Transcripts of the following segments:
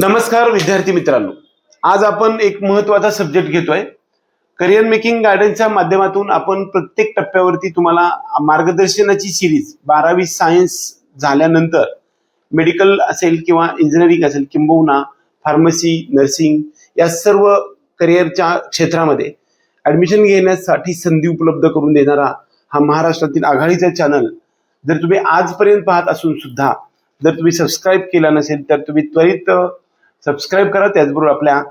नमस्कार विद्यार्थी मित्रांनो, आज आपण एक महत्त्वाचा सब्जेक्ट घेतोय. करिअर मेकिंग गार्डनच्या माध्यमातून आपण प्रत्येक टप्प्यावरती तुम्हाला मार्गदर्शनाची सिरीज 12वी सायन्स झाल्यानंतर मेडिकल असेल किंवा इंजिनिअरिंग असेल किंबहुना फार्मसी, नर्सिंग या सर्व करिअरच्या क्षेत्रामध्ये ऍडमिशन घेण्यासाठी संधी उपलब्ध करून देणारा हा महाराष्ट्रातील आघाडीचा चॅनल जर तुम्ही आजपर्यंत पाहत असून सुद्धा जर तुम्ही सबस्क्राईब केला नसेल तर तुम्ही त्वरित सबस्क्राईब करा. त्याचबरोबर आपल्या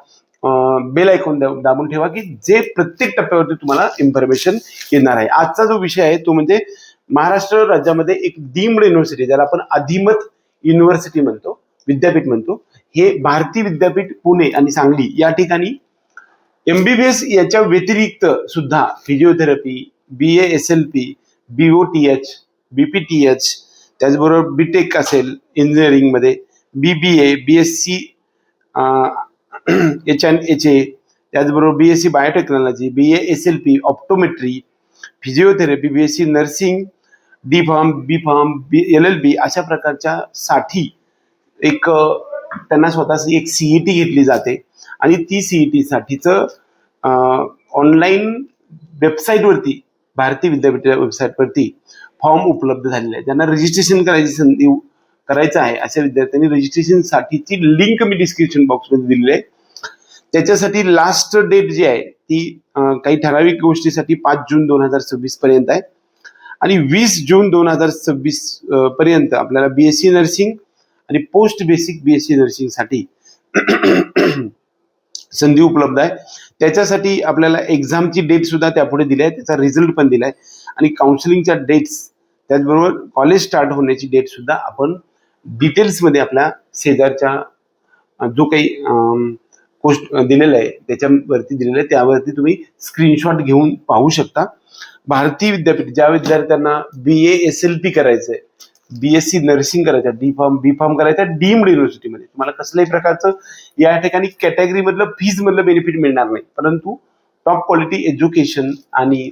बेल आयकॉन दाबून ठेवा की जे प्रत्येक टप्प्यावरती तुम्हाला इन्फॉर्मेशन येणार आहे. आजचा जो विषय आहे तो म्हणजे महाराष्ट्र राज्यामध्ये एक डीम्ड युनिव्हर्सिटी, ज्याला आपण अधिमत युनिव्हर्सिटी म्हणतो, विद्यापीठ म्हणतो, हे भारतीय विद्यापीठ पुणे आणि सांगली या ठिकाणी MBBS याच्या व्यतिरिक्त सुद्धा फिजिओथेरपी, BA-SLP, BOTH, BPTH, त्याचबरोबर बीटेक असेल इंजिनिअरिंगमध्ये, BBA, BSc HNHA, त्याचबरोबर BSc biotechnology, BA-SLP, optometry, physiotherapy, BSc nursing, D.Pharm, B.Pharm, LLB अशा प्रकारच्या साठी एक त्यांना स्वतःची एक CET घेतली जाते आणि ती CET साठीचं ऑनलाईन वेबसाईटवरती, भारतीय विद्यापीठ वेबसाईटवरती फॉर्म उपलब्ध झालेले आहे. ज्यांना रजिस्ट्रेशन करायची संधी करायचं आहे अशा विद्यार्थ्यांनी रजिस्ट्रेशन साठीची लिंक मी डिस्क्रिप्शन बॉक्समध्ये दिलेली आहे. त्याच्यासाठी लास्ट डेट जी आहे ती काही ठराविक गोष्टीसाठी 5 जून 2026 पर्यंत आहे आणि 20 जून 2026 पर्यंत आपल्याला BSc नर्सिंग आणि पोस्ट बेसिक BSc नर्सिंग साठी संधी उपलब्ध आहे. त्याच्यासाठी आपल्याला एक्झामची डेट सुद्धा त्यापुढे दिली आहे, त्याचा रिझल्ट पण दिलाय आणि काउन्सिलिंगच्या डेट्स, त्याचबरोबर कॉलेज स्टार्ट होण्याची डेट सुद्धा आपण डिटेल्समध्ये आपल्या शेजारच्या जो काही पोस्ट दिलेला आहे त्याच्यावरती दिलेलं आहे, त्यावरती तुम्ही स्क्रीनशॉट घेऊन पाहू शकता. भारतीय विद्यापीठ ज्या विद्यार्थ्यांना BA-SLP करायचंय, BSc नर्सिंग करायचं, D.Pharm, B.Pharm करायचं डीम्ड युनिव्हर्सिटीमध्ये, तुम्हाला कसल्याही प्रकारचं या ठिकाणी कॅटेगरी मधलं फीज मधलं बेनिफिट मिळणार नाही, परंतु टॉप क्वालिटी एज्युकेशन आणि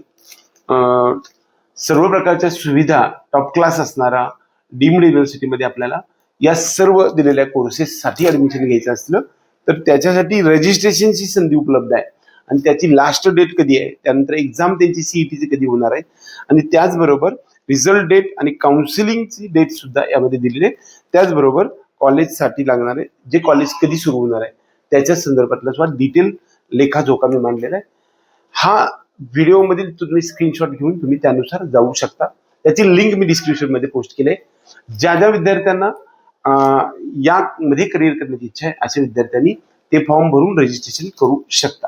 सर्व प्रकारच्या सुविधा टॉप क्लास असणारा डीम्ड युनिव्हर्सिटीमध्ये आपल्याला या सर्व दिलेल्या कोर्सेससाठी ऍडमिशन घ्यायचं असलं तर त्याच्यासाठी रजिस्ट्रेशनची संधी उपलब्ध आहे आणि त्याची लास्ट डेट कधी आहे, त्यानंतर एक्झाम त्यांची CETची कधी होणार आहे आणि त्याचबरोबर रिझल्ट डेट आणि काउन्सिलिंगची डेट सुद्धा यामध्ये दिलेली आहे. त्याचबरोबर कॉलेजसाठी लागणारे जे कॉलेज कधी सुरू होणार आहे त्याच्या संदर्भातला सुद्धा डिटेल लेखाजोखा मी मांडलेला आहे. हा व्हिडिओमधील तुम्ही स्क्रीनशॉट घेऊन तुम्ही त्यानुसार जाऊ शकता. त्याची लिंक मी डिस्क्रिप्शन मध्ये पोस्ट केली आहे. ज्या ज्या विद्यार्थ्यांना यामध्ये करिअर करण्याची इच्छा आहे अशा विद्यार्थ्यांनी ते फॉर्म भरून रजिस्ट्रेशन करू शकता.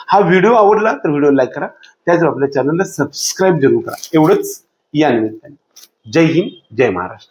हा व्हिडिओ आवडला तर व्हिडिओ लाईक करा, त्याचबरोबर आपल्या चॅनलला सबस्क्राईब जरूर करा. एवढंच या निमित्ताने. जय हिंद, जय महाराष्ट्र.